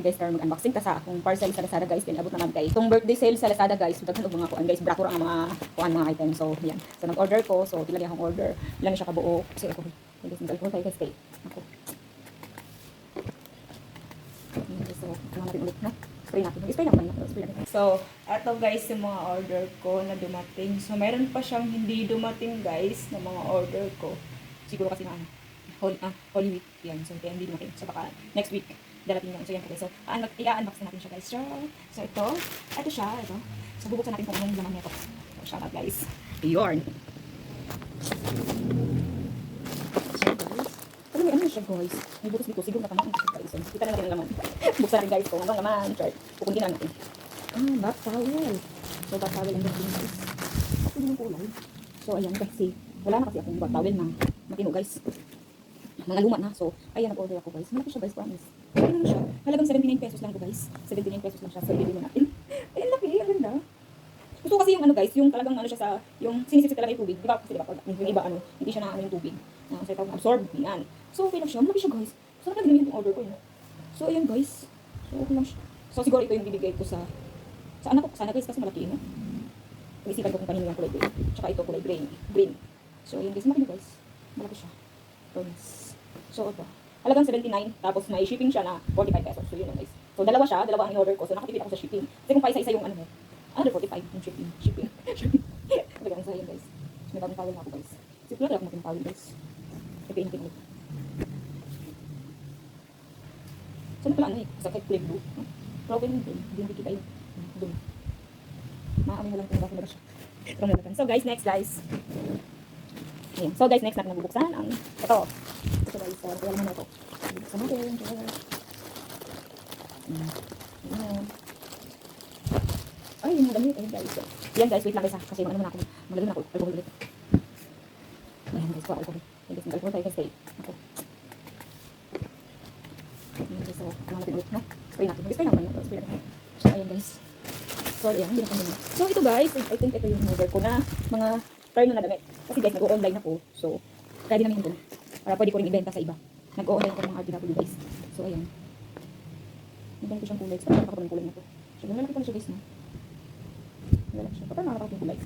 Okay guys, karon mag-unboxing ta sa akong parcel sa Lazada guys. Kaya abot naman kay itong birthday sale sa Lazada guys. Daghan og mga kuan guys, brato ra ang mga items. So yan. So nag-order ko. So pila akong order. Ilan siya kabuo. So ako. Guys, nag-alcohol tayo guys kay ako. So, ano natin ulit na? Spray natin. Spray natin. Spray natin. So, eto guys yung mga order ko na dumating. So, mayroon pa siyang hindi dumating guys na mga order ko. Siguro kasi na Holy Week. Yan. So, kaya hindi dumating. So, baka next week darating yan. So, yan po guys. So, i-unbox na natin siya guys. So, ito siya. Ito. So, bubuksan natin kung anong laman nito. So, shout out guys. Yorn. Ano siya guys? May butos dito. Siguro nakamakang siya guys. So, kita na natin ang laman. Buksan natin guys kung anong laman. Chart. Pupuntin na natin. Back towel. So, back towel ang dating guys. Ako din yung kulay. So, ayan kasi. Wala na kasi akong back towel na matino guys. Mga luma na. So, ayan nag-order ako guys. Malaki siya guys, promise. Ano na siya? Halagang 79 pesos lang ko guys. 79 pesos lang siya. So, bili mo natin. Ayan, laki. Ang ganda. Gusto ko kasi yung ano guys, yung talagang ano siya sa, yung sinisipsip talaga yung tubig. Di ba? Kasi di ba, yung iba ano, hindi siya na ano yung tubig. So, ito, absorb. Yan. So, okay lang siya. Malaki siya guys. So, nakaginamin yung order ko yun. So, ayan guys. So, okay lang siya. So, siguro ito yung bibigay ko sa anak ko. Sana guys, kasi malaki no? Pag-isipan ko kung kanino yung kulay green. Tsaka ito kulay green. So, yun guys. Malaki guys. Malaki siya. Promise. So, ito. Halagang 79. Tapos, may shipping siya na 45 pesos. So, yun lang guys. So, dalawa ang in-order ko. So, nakatipid ako sa shipping. Kasi kung pa isa-isa yung ano mo, under 45 yung shipping. Halagang sa yun guys. So, may bagong towel na ako guys. So, pala ako maging towel guys. Nagkain natin ulit. So, pala ano eh. Sa kulay blue. Pero okay naman din. Hindi nakikita yung blue. Maamoy na lang kung bakit siya. So, guys, next guys. Ayan. So, guys, next natin nabubuksan ang ito. Ito guys. Kaya naman ito. Bubuksan natin. Ayan. Ay, yung damit. Ayan guys. Ayan guys, wait lang guys ha. Kasi ano na ako. Magaling na ako. Alcohol ulit. Ayan guys, ko alcohol. Ayan guys, mag-alcohol tayo guys. Ako. Ayan guys, so, ano natin ulit, no? Spray natin. Spray naman yun. Spray natin. So, ayan guys. So, ayan, hindi na kami na. So, ito guys, I think ito yung order ko na mga terno na damit. Kasi guys, nag-o-online ako. So, ready namin yun. Para pwede ko rin ibenta sa iba. Nag-o-online ko ng mga RTW guys. So, ayan. Nagbanito siyang kulay. So, nakakapag ng kulay na to. So, lalaki pala siya guys, no? Lalaki siya. Parang nakakapag ng kulay.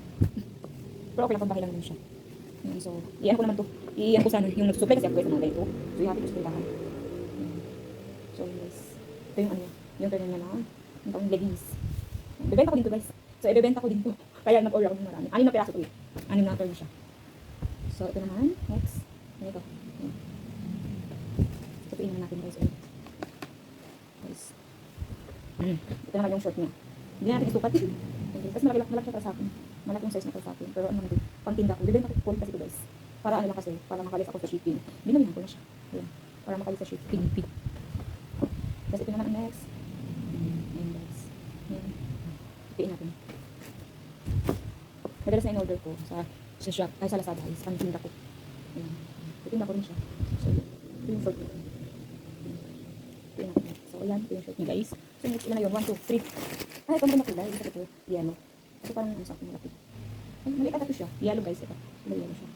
Pero okay lang, pagbahay lang naman siya. Ayan, so, iyan ko naman to. Iyan ko sana yung nagsusupply kasi ako guys ng mga ganito. So, ihati ko sa kailangan. So, guys. Ito yung ano, yung terno niya na. Yung pang leggings. Bebenta ko din to guys. So, ibebenta ko din to. Kaya nag-order ako ng marami. 6 na piraso to eh. 6 na turn siya. So, ito naman. Next. Ito. Tutuin naman natin guys. Guys. Ito naman yung short niya. Hindi natin isukat. Kasi malaki siya para sa akin. Malaki yung size na para sa akin. Pero ano naman ito? Pang tinda ko. Bibenta ko kasi ito guys. Para ano lang kasi. Para makalis ako sa shipping. Binabihan ko na siya. Ayan. Para makalis sa shipping. Kasi ito naman ang next. Ayan guys. Ayan. Tutuin natin. Madalas na in-order ko sa shop. Ay sa Lazada guys. Pang tinda ko. Ayan. Tutuin ko rin siya. So ito yung short niya. Tutuin natin. So ayan. Ito yung short niya guys. So next ilan na yun? 1, 2, 3. Ay, ito mo nakilay. Ito yellow. Ito parang ang sakto malaki. Ay, maliit ata ito siya. Yellow guys. Ito yellow siya.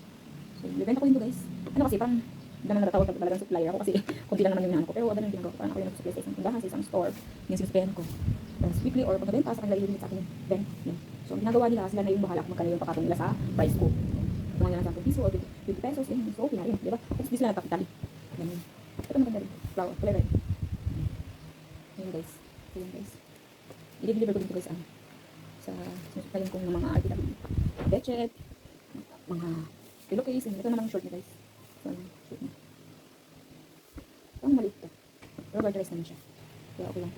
So, bibenta ko din ito guys. Ano kasi, parang naman natatawag na talagang supplier ako kasi konti lang naman yung ko. Pero ano yung ginagawa ko. Parang ako yung nag-supply sa isang tindahan, sa isang store. Yung sinusuplayan ko. Tapos weekly or pag nabenta sa kanila i-limit sa akin. Then, yun. So, ang ginagawa nila, sila na yung bahala kung magkano yung pakatong nila sa price ko. Kung nga nila sa 20 piso or 50 pesos. Yun. So, okay na rin. Diba? Tapos di sila nagkapital. Yan. Ito maganda rin. Flower. Kulay red. Yun guys. So, yun guys. I-deliver ko dito guys sa sinusuplayan kong mga RTW. Bechet. Mga pillowcase. Ito naman yung short niya guys. So, short niya. Ang maliit to. Pero guard-dress naman siya. Kaya okay lang.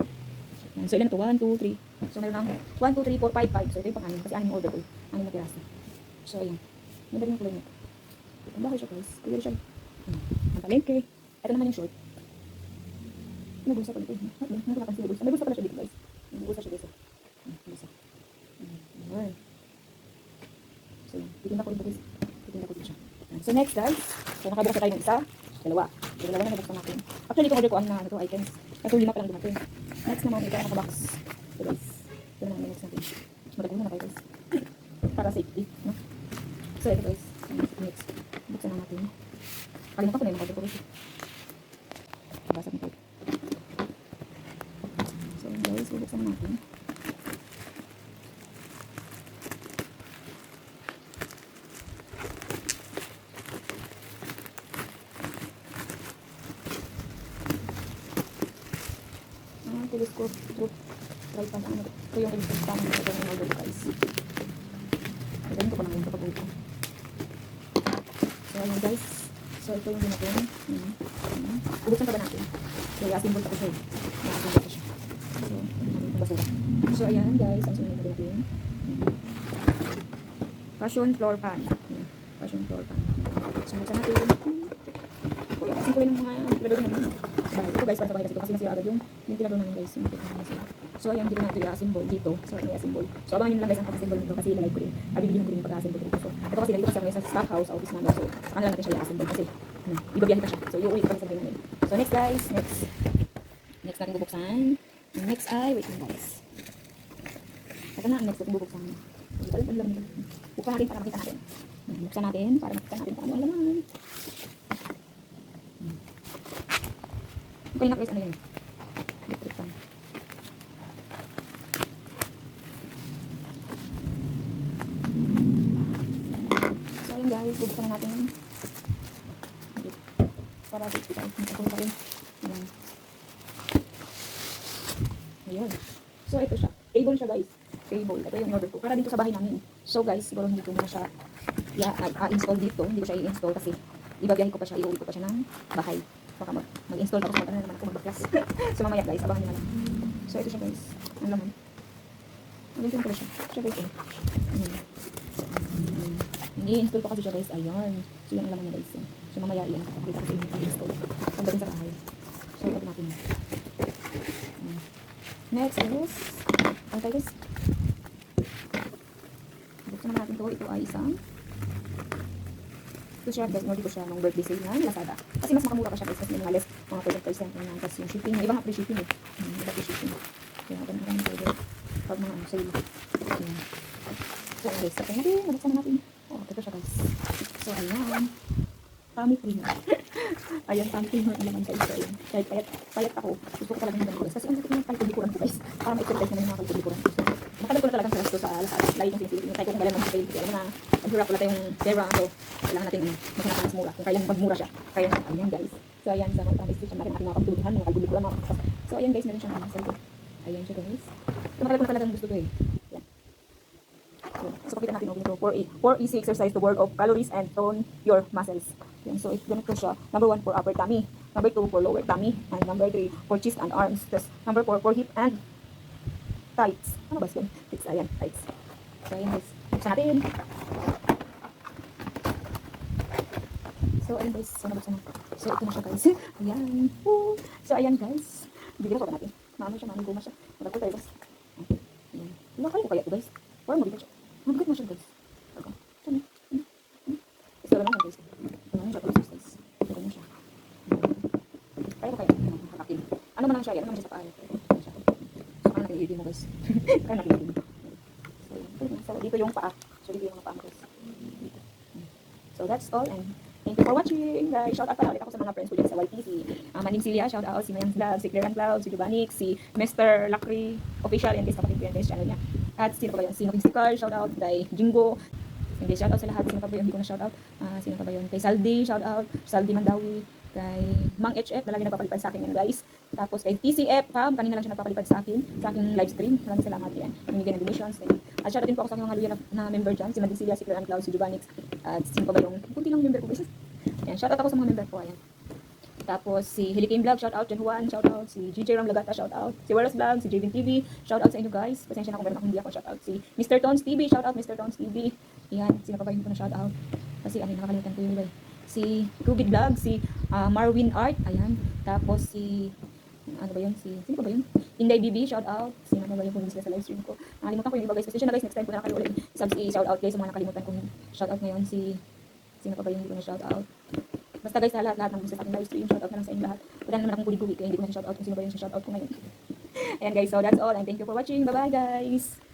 So, ilan ito? 1, 2, 3. So, meron lang 1, 2, 3, 4, 5, 5. So, ito yung pang-anim. Kasi 6 yung order ko eh. 6 na pirasa. So, ayan. Maganda yung kulay nito. Ang bahay siya guys. Kulay siya. Ang palengke. Ito naman yung short. May bulsa pa dito. May bulsa pala siya dito guys. May bulsa siya dito. Bulsa. Ayan. So, titinda ko dito guys. Titinda ko dito siya. So, next guys. So, nakabukas na tayo ng isa. Dalawa. So, dalawa na nabuksan natin. Actually, itong order ko na ito items. Ito 5 pa lang dumating. Next naman, ito nakabox. So, guys. Ito naman next natin. Matagong na tayo guys. Para safety. No? So, ito guys. Next. Buksan na natin. Kalimutan ko na yung order ko guys. Basag na tayo. telescope through tripod. Ano, ito yung electric fan na ito yung order ko guys. Ganito ko lang yung kapag ito. So ayun guys. So ito yung ginagawa. Ubuksan pa ba natin? So i-assemble ko siya. I-assemble ko siya. So, basura. So ayan guys, ang sunod na natin. Passion floor pan. Passion floor pan. So buksan natin. Kasi ko yung mga tilador namin. Ito guys, para sa bahay kasi nasira agad yung tilador namin guys. So ayan, dito natin i-assemble dito. So may assemble. So abangan nyo lang guys ang pag-assemble nito kasi ilalike ko rin. Bibigyan ko rin yung pag-assemble dito. So ito kasi dito kasi ako sa stock house, sa office namin. So ano lang natin siya i-assemble kasi ibabiyahe pa siya. So iuwi pa sa namin. So next guys, next natin bubuksan. Ang next ay, wait lang guys. Ito na ang next natin bubuksan. Buksan natin para makita natin. Buksan natin para makita natin kung ano ang laman. Okay na guys, ano yun? Electric fan. So ayun guys, bubuksan na natin. Para safety tayo. Magkakul pa rin. Ayan. Ayan. So ito siya. Cable siya guys. Cable. Ito yung order ko. Para dito sa bahay namin. So guys, siguro hindi ko muna siya i-install dito. Hindi ko siya i-install kasi ibabiyahe ko pa siya. Iuwi ko pa siya ng bahay. Baka mag-install tapos mag-ano na naman ako mag-class. So mamaya guys, abangan nyo na lang. So ito siya guys. Ang laman. Ganito ko siya. Siya guys. I-install ko kasi siya guys. Ayan. So yan ang laman niya guys. So mamaya yan. Kapag ko sa inyo i-install. Pagdating sa bahay. So ito natin. Next is ano tayo guys? Buksan naman natin ito. Ito ay isang ito siya guys. Inorder ko siya nung birthday sale ng Lazada. Kasi mas makamura pa siya guys. Kasi may mga less mga 20% na tapos yung shipping. Iba nga free shipping eh. Iba free shipping. Kaya ganun kami order. Pag mga sale. So guys. Sapay natin. Nabuksan na natin. Oh, ito siya guys. So ayan. Tummy creamer. Ayan, tummy creamer ang laman guys. So ayan. Kahit payat ako. Gusto ko talaga ng guys. Kasi ang sakit ng kalkulikuran ko guys. Para ma-exercise naman yung mga kalkulikuran ko. So, matagal ko na talagang gasto sa lahat. Lagi kong pinipili. Yung kahit kung kailan mag-sale. Alam mo na, maghirap wala tayong pera. So, kailangan natin maghanap ng mas mura. Kung kailan magmura siya. Kaya ayan guys. So ayan, sa mga tummy station natin mga kalkulikuran, mga kalkulikuran, mga kalkulikuran. So ayan guys, meron siyang sample. Ayan siya guys. So, matagal ko na talagang gusto ko eh. Ayan. So pakita natin ito. 4 easy exercise to burn off calories and tone your muscles. Yan. So ito ganito siya. Number 1 for upper tummy. Number 2 for lower tummy. And number 3 for chest and arms. Plus number 4 for hip and tights. Ano ba yan? Tights. Ayan. Tights. So ayan guys. Buksan natin. So ayan guys. So nabuksan na. So ito na siya guys. Ayan. Woo. So ayan guys. Bigyan ko ba natin? Maano siya. Maano guma siya. Magagod tayo guys. Ayan. Nakakaya ko kaya ito guys. Or mabigat siya. Mabigat mo siya guys. So lang guys. Ano man lang siya, yan naman siya sa paa. So, ano natin i-review mo guys? Kaya natin i-review. So, dito yung paa. So, dito yung mga paa mo guys. So, that's all and thank you for watching guys. Shout out pala ulit ako sa mga friends ko dyan sa YTC. Maning Celia, shout out si Mayang Vlog, si Clearan Cloud, si Giovanix, si Mr. Lakri Official, and guys, kapatid ko yan guys, channel niya. At sino pa ba yun? Si Nokisikal, shout out kay Jingo. And guys, shout out sa lahat. Sino pa ba yun? Hindi ko na shout out. Sino pa ba yun? Kay Saldi, shout out. Saldi Mandawi. Kay Mang HF, na lagi nagpapalipad sa akin yan guys. Tapos kay TCF, kanina lang siya nagpapalipad sa akin live stream. Maraming salamat yan. Namimigay ng donations. At shout out din po ako sa aking mga luya na member dyan. Si Madisilia, si Clearan Cloud, si Giovanix. At sino pa ba yung kunti lang member ko guys. Ayan, shout out ako sa mga member ko. Ayan. Tapos si Helikim Vlog, shout out. Jen Juan, shout out. Si GJ Ram Lagata, shout out. Si Waras Vlog, si JVin TV, shout out sa inyo guys. Pasensya na kung meron akong hindi ako shout out. Si Mr. Tons TV, shout out Mr. Tons TV. Yan, sino pa ba yung ko na shout out? Kasi nakakalimutan ko yung iba. Si Rubid Vlog, si Marwin Art, ayan. Tapos si ano ba yun? Sino pa ba yun? Inday BB, shout out. Sino pa ba yung sila sa live stream ko? Nakalimutan ko yung iba guys. Pasensya na guys, next time ko na nakalimutan ulit. Shout out guys sa mga nakalimutan kong shout out ngayon. Sino pa ba yung hindi ko na shout out? Basta guys, lahat ng gusto sa aking live stream, shout out na lang sa inyo lahat. Wala naman akong kulig-kulig kaya hindi ko na shout out kung sino ba yung shout out ko ngayon. Ayan guys, so that's all and thank you for watching. Bye bye guys!